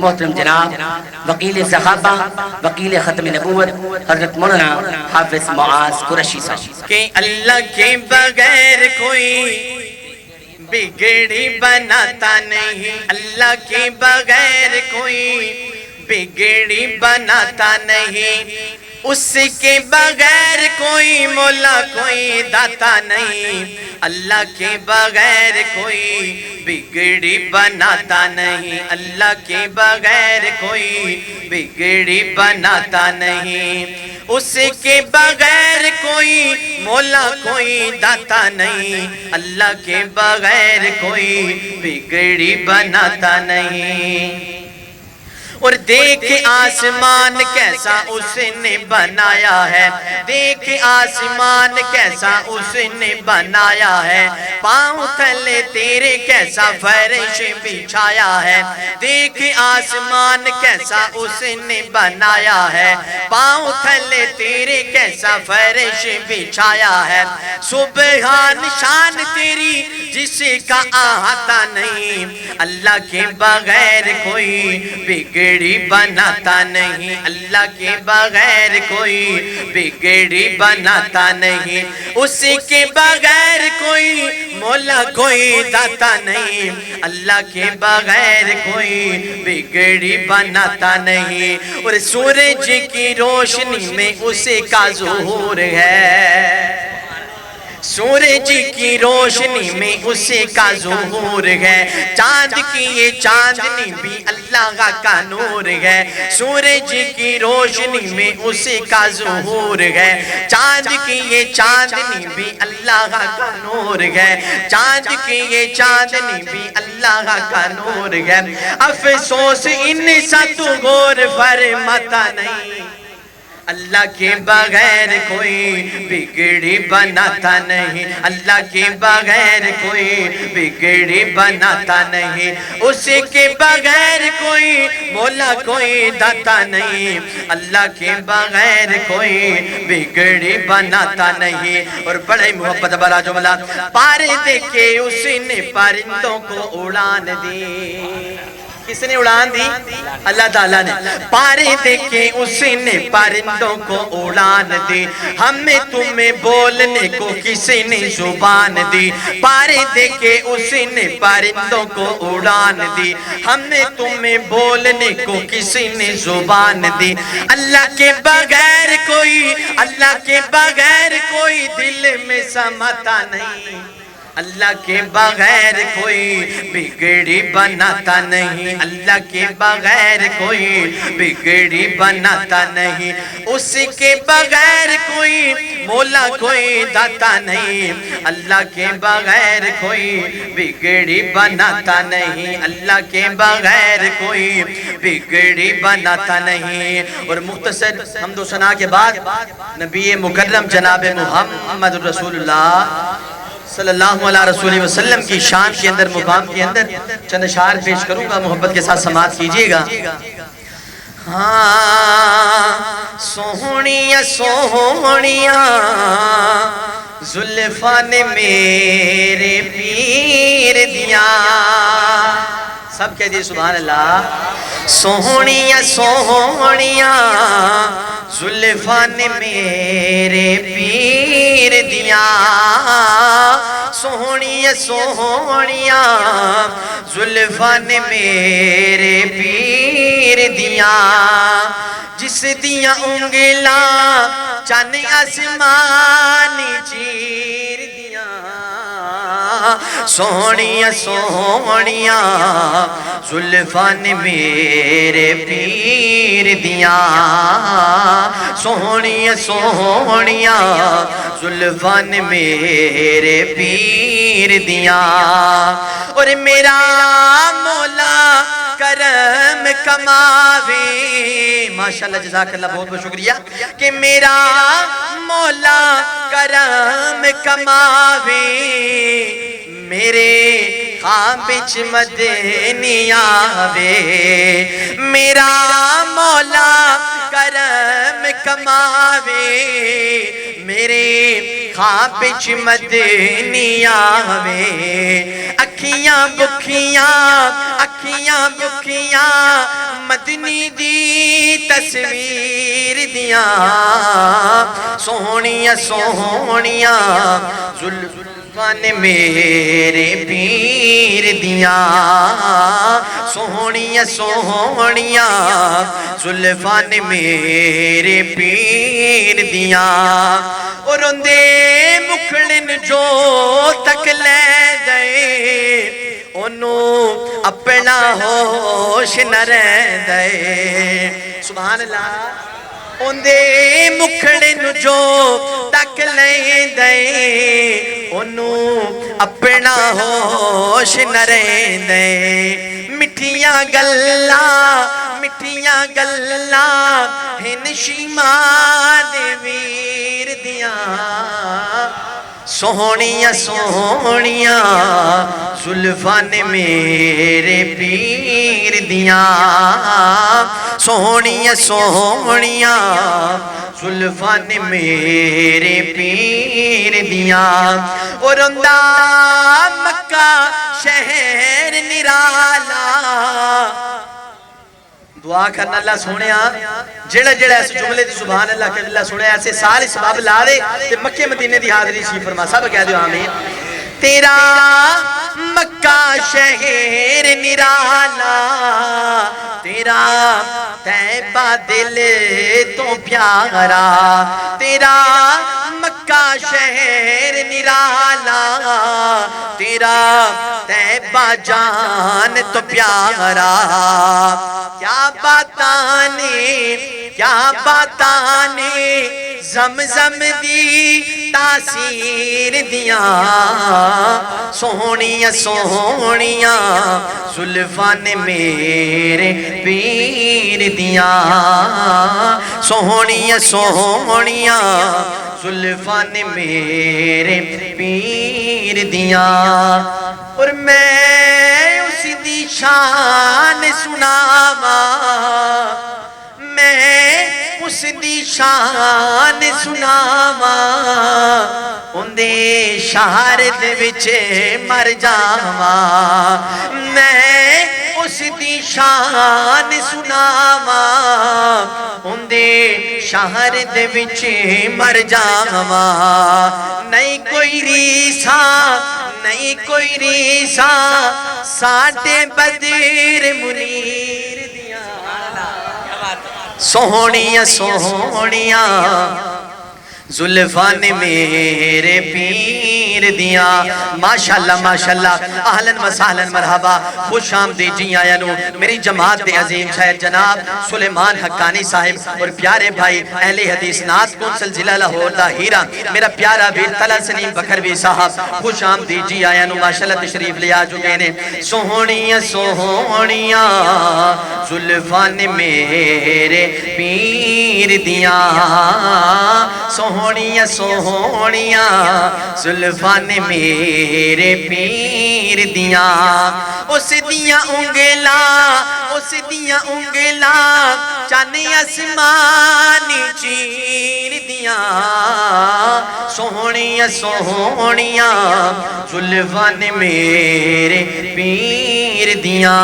محترم جناب وکیل صحابہ وکیل ختم نبوت حضرت مولانا حافظ معاذ قریشی صاحب کہ اللہ کے بغیر کوئی بگڑی بناتا نہیں، اللہ کے بغیر کوئی بگڑی بناتا نہیں، اس کے بغیر کوئی مولا کوئی داتا نہیں، اللہ کے بغیر کوئی بگڑی بناتا نہیں، اللہ کے بغیر کوئی بگڑی بناتا نہیں، اس کے بغیر کوئی مولا کوئی داتا نہیں، اللہ کے بغیر کوئی بگڑی بناتا نہیں۔ اور دیکھ آسمان کیسا اس نے بنایا ہے، دیکھ آسمان کیسا اس نے بنایا ہے، پاؤں تلے تیرے کیسا فرش بچھایا ہے، دیکھ آسمان کیسا اس نے بنایا ہے، پاؤں تلے تیرے کیسا فرش بچھایا ہے، سبحان شان تیری جس کا آتا نہیں، اللہ کے بغیر کوئی بگڑی بناتا نہیں، اللہ کے بغیر کوئی بگڑی بناتا نہیں، اس کے بغیر کوئی مولا کوئی داتا نہیں، اللہ کے بغیر کوئی بگڑی بناتا نہیں۔ اور سورج کی روشنی میں اسی کا ظہور ہے، سورج کی روشنی میں اسی کا ظہور ہے، چاند کی یہ چاندنی بھی اللہ کا نور ہے، سورج کی روشنی میں اسی کا ظہور ہے، چاند کی یہ چاندنی بھی اللہ کا نور ہے، چاند کی یہ چاندنی بھی اللہ کا نور ہے، افسوس ان سا تو غور فرماتا نہیں، اللہ کے بغیر کوئی بگڑی بناتا نہیں، اللہ کے بغیر کوئی بگڑی بناتا نہیں، اس کے بغیر کوئی مولا کوئی داتا نہیں، اللہ کے بغیر کوئی بگڑی بناتا نہیں۔ اور بڑے محبت بڑا جملہ، پردے کے اس نے پرندوں کو اڑان دی، کس نے اڑان دی؟ اللہ تعالیٰ نے۔ پردے کے اس نے پرندوں کو اڑان دی، ہمیں تمہیں بولنے کو کسی نے زبان دی، پردے کے اس نے پرندوں کو اڑان دی، ہمیں تمہیں بولنے کو کسی نے زبان دی، اللہ کے بغیر کوئی، اللہ کے بغیر کوئی دل میں سماتا نہیں، اللہ کے بغیر کوئی بگڑی بناتا نہیں، اللہ کے بغیر کوئی بگڑی بناتا نہیں، اس کے بغیر کوئی مولا کوئی داتا نہیں، اللہ کے بغیر کوئی بگڑی بناتا نہیں، اللہ کے بغیر کوئی بگڑی بناتا نہیں۔ اور مختصر حمد و ثنا کے بعد نبی مکرم جناب محمد رسول اللہ صلی اللہ علیہ رسول وسلم کی شان کے اندر مقام کے اندر چند اشعار پیش کروں گا، محبت کے ساتھ سماعت کیجئے گا۔ ہاں سوہنیاں سوہنیاں زلفاں نے میرے پیر دیاں، سب کہہ دیئے سبحان اللہ۔ سوہنیاں سوہنیاں زلفاں نے میرے پیر دیاں، سوہنیاں سوہنیاں زلفاں نے میرے پیر دیاں، جس دیاں انگلاں چاند آسمانی چیر دیاں، سوہنیاں سوہنیاں زلفاں نے میرے پیر دیاں، سوہنیاں سوہنیاں زلفاں نے میرے پیر دیاں، اور میرا مولا کرم کماوے، ماشاءاللہ جزاک اللہ بہت بہت شکریہ، کہ میرا مولا کرم کماوے، میرے خواب وچ مدنی آوے، میرا مولا کرم کماوے، میرے خواب وچ مدنی آوے، اکھیاں بکھیاں مدنی دی تصویر دیاں سونیاں سونیاں زلفاں نے میرے پیر دیاں سونیاں سونیاں زلفاں نے میرے پیر دیاں اور اندے مکھڑن جو تک لے گئے انہوں اپنا ہوش نہ رہ دے سبحان اللہ اندے مکھڑن جو تک لے دے انہوں اپنا ہوش نہ رہ دے مٹھیاں گلاں ہن شیماں دے ویر دیاں سونیاں سونیاں زلفاں نے میرے پیر دیاں سونیاں سونیاں زلفاں نے میرے پیر دیاں اور اندہ مکہ شہر نرالا دعا کرنا اللہ سونیا جڑا ایسے جملے دی سبحان اللہ کہ اللہ سونے ایسے سارے سباب لا دے تے مکہ مدینے دی حاضری سی فرما سب کہہ دیو آمین تیرا مکہ شہر نرالا تیرا طیبہ دل تو پیارا تیرا مکہ شہر نرالا تیرا طیبہ جان تو پیارا کیا باتانے زمزم دی تاثیر دیاں سونیاں سونیاں زلفاں نے میرے پیر دیاں سونیاں سونیاں زلفاں نے میرے پیر دیاں اور میں اس دی شان سناواں میں اس دی شان سناواں اندے شہر دے وچ مر جاواں میں اس دی شان سناواں اندے شہر دے وچ مر جاواں نہیں کوئی ریساں ساڈے بدر منیر دیاں سونیاں سونیاں زلفاں نے میرے پیر دیاں ماشاءاللہ ماشاءاللہ اہلاً و سہلاً مرحبا خوش آمدید جی آیا نو میری جماعت دے عظیم شاید جناب سلیمان حقانی صاحب اور پیارے بھائی اہل حدیث نات کونسل ضلع لاہور دا ہیرا میرا پیارا ویر طلعت سلیم بکروی صاحب خوش آمدید جی آیا نو ماشاءاللہ تشریف لے آ چکے نے سونیاں سونیاں زلفاں نے میرے پیر دیاں سونیاں سونیاں زلفاں نے میرے پیر دیاں اس دیاں انگلاں چاند آسمانی چیر دیاں سونیاں سونیاں زلفاں نے میرے پیر دیاں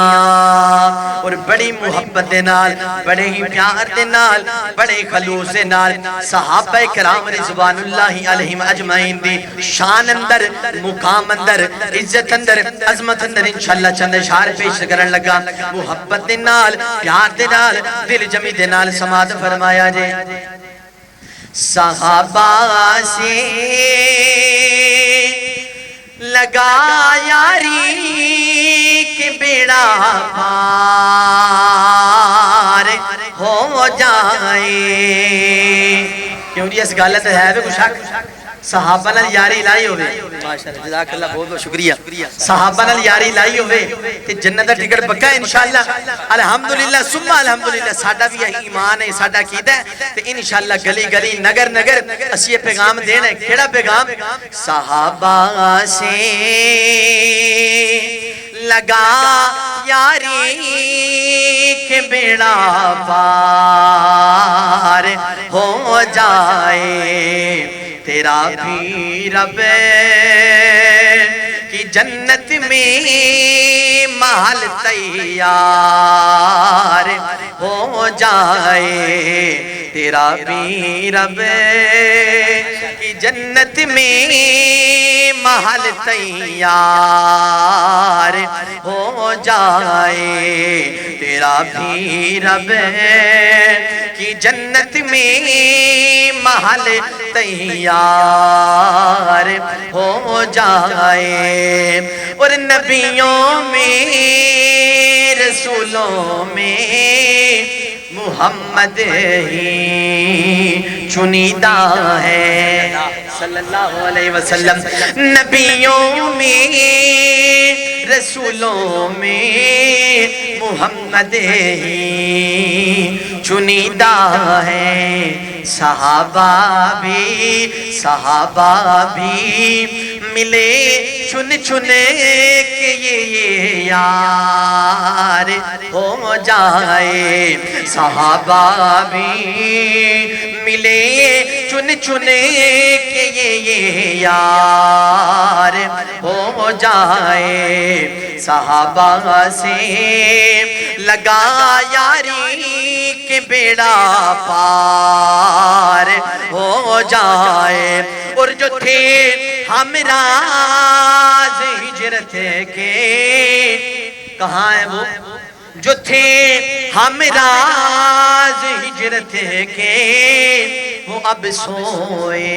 اور بڑی محبت دے نال بڑے ہی پیار دے نال بڑے خلوص دے نال صحابہ کرام رضوان اللہ علیہم اجمعین دی شان اندر مقام اندر عزت اندر عظمت اندر انشاءاللہ چند اشعار پیش کرن لگا محبت دے نال پیار دے نال دل جمی دے نال سماعت فرمایا جے صحابہ سے لگا یاری کہ بیڑا پار ہو جائے کیوں جی اس گالت ہے کچھ شک صحابہ نال یاری لائی ہوئے ماشاءاللہ جزاک اللہ بہت بہت شکریہ صحابہ نال یاری لائی ہوئے تے جنت دا ٹکٹ پکا ہے انشاءاللہ الحمدللہ ثم الحمدللہ ساڈا بھی یہی ایمان ہے ساڈا عقیدہ ہے تے انشاءاللہ گلی گلی نگر نگر اسی یہ پیغام دینا ہے کیڑا پیغام صحابہ سے لگا یاری کہ بیڑا پار ہو جائے تیرا بھی رب کی جنت میں محل تیار جائے تیرا بھی رب کی جنت میں محل تیار ہو جائے تیرا بھی رب کی جنت میں محل تیار ہو جائے اور نبیوں میں رسولوں میں محمد ہی چنیدہ ہے صلی اللہ علیہ وسلم نبیوں میں رسولوں میں محمد ہی چنیدہ ہے صحابہ بھی ملے چن کے یہ یار ہو جائے صحابہ بھی ملے چن کے یہ یار ہو جائے صحابہ سے لگا یاری کے بیڑا پار ہو جائے اور جو تھے ہمراز ہجرت کے کہاں ہیں وہ جو تھے ہمراز ہجرت کے وہ اب سوئے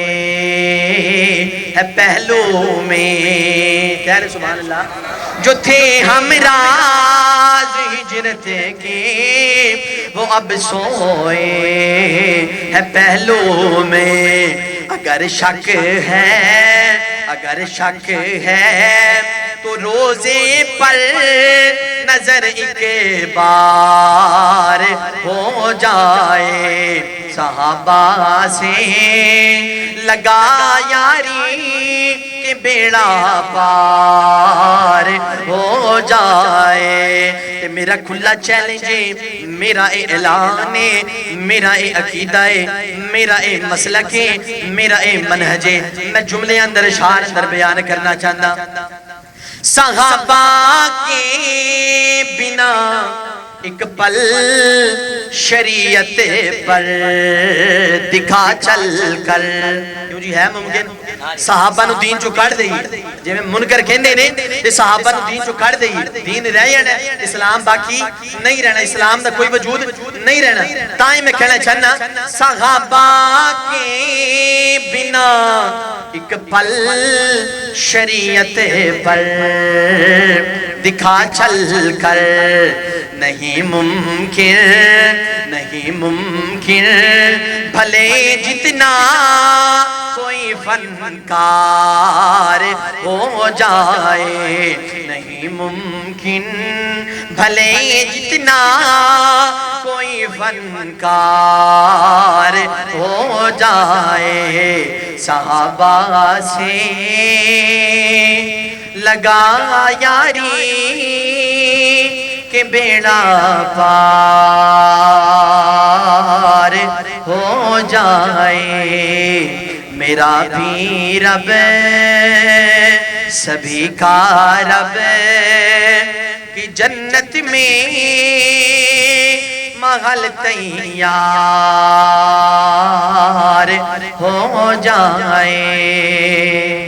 ہے پہلو میں کہہ رہے سبحان اللہ جو تھے ہمراز ہجرت کے وہ اب سوئے ہے پہلو میں اگر شک ہے تو روزے پر نظر ایک بار ہو جائے صحابہ سے لگا یاری کہ بیڑا پار ہو جائے میرا کھلا چیلنج ہے میرا اعلان ہے میرا عقیدہ ہے میرا مسلک ہے میرا منہج ہے میں جملے اندر اشعار اندر بیان کرنا چاہتا صحابہ کے بنا ایک پل شریعت پر دکھا چل کر کیوں جی ہے ممکن صحابہ نو دین چو کڑ دئی جی میں منکر کہندے نے تے صحابہ نو دین چو کڑ دئی دین رہ جانا اسلام باقی نہیں رہنا اسلام دا کوئی وجود نہیں رہنا تائیں میں کہنا چاہنا صحابہ کے بنا ایک پل شریعت پر دکھا چل کر نہیں ممکن بھلے جتنا کوئی فنکار ہو جائے نہیں ممکن بھلے جتنا کوئی فنکار ہو جائے صحابہ سے لگا یاری کہ بیڑا پار ہو جائے میرا بھی رب سبھی کا رب کی جنت میں محل تیار ہو جائے